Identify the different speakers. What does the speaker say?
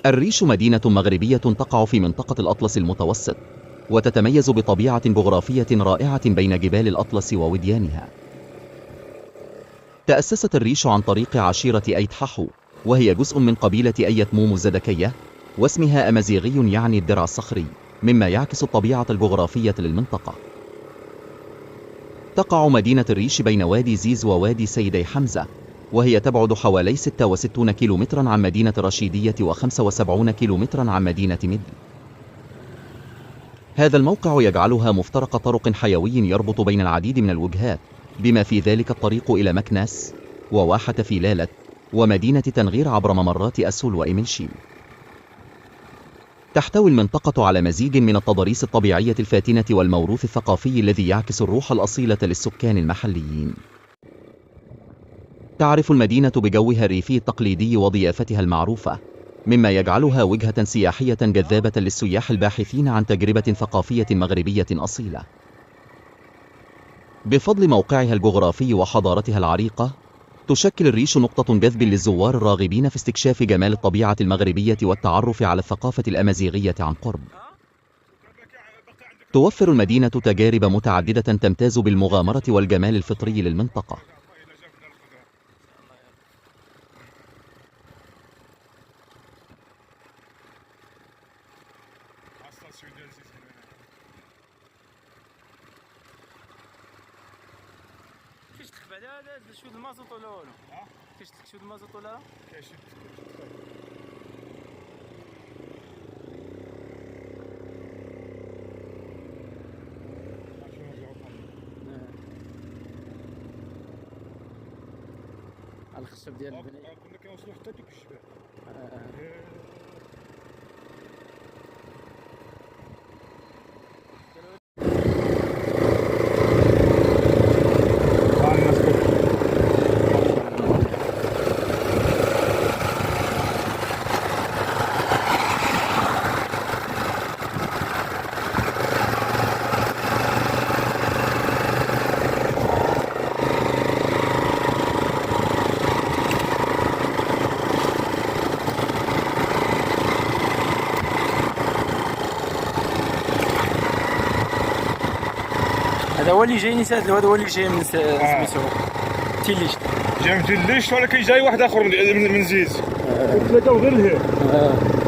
Speaker 1: الريش مدينة مغربية تقع في منطقة الأطلس المتوسط، وتتميز بطبيعة جغرافية رائعة بين جبال الأطلس ووديانها. تأسست الريش عن طريق عشيرة أيت ححو، وهي جزء من قبيلة أيت مومو الزدكية، واسمها أمازيغي يعني الدرع الصخري، مما يعكس الطبيعة الجغرافية للمنطقة. تقع مدينة الريش بين وادي زيز ووادي سيدي حمزة، وهي تبعد حوالي 66 كيلومترا عن مدينة الرشيدية و75 كيلومترا عن مدينة مدل. هذا الموقع يجعلها مفترق طرق حيوي يربط بين العديد من الوجهات، بما في ذلك الطريق إلى مكناس وواحة فيلالت ومدينة تنغير عبر ممرات أسول وإملشيل. تحتوي المنطقة على مزيج من التضاريس الطبيعية الفاتنة والموروث الثقافي الذي يعكس الروح الأصيلة للسكان المحليين. تعرف المدينة بجوها الريفي التقليدي وضيافتها المعروفة، مما يجعلها وجهة سياحية جذابة للسياح الباحثين عن تجربة ثقافية مغربية أصيلة. بفضل موقعها الجغرافي وحضارتها العريقة، تشكل الريش نقطة جذب للزوار الراغبين في استكشاف جمال الطبيعة المغربية والتعرف على الثقافة الأمازيغية عن قرب. توفر المدينة تجارب متعددة تمتاز بالمغامرة والجمال الفطري للمنطقة.
Speaker 2: كاش تخفى هذا شويه المازوط ولا والو؟ كاش شويه المازوط ولا لا؟ كاش على الخشب ديال البني كنا كنوصلوا حتى ديك الجبال. هذا هو اللي جاي نسات، هذا هو اللي جاي من سميتو تيليش،
Speaker 3: جاي من تيليش ولكن جاي واحد اخر من زيز. ثلاثه وغير لهيه.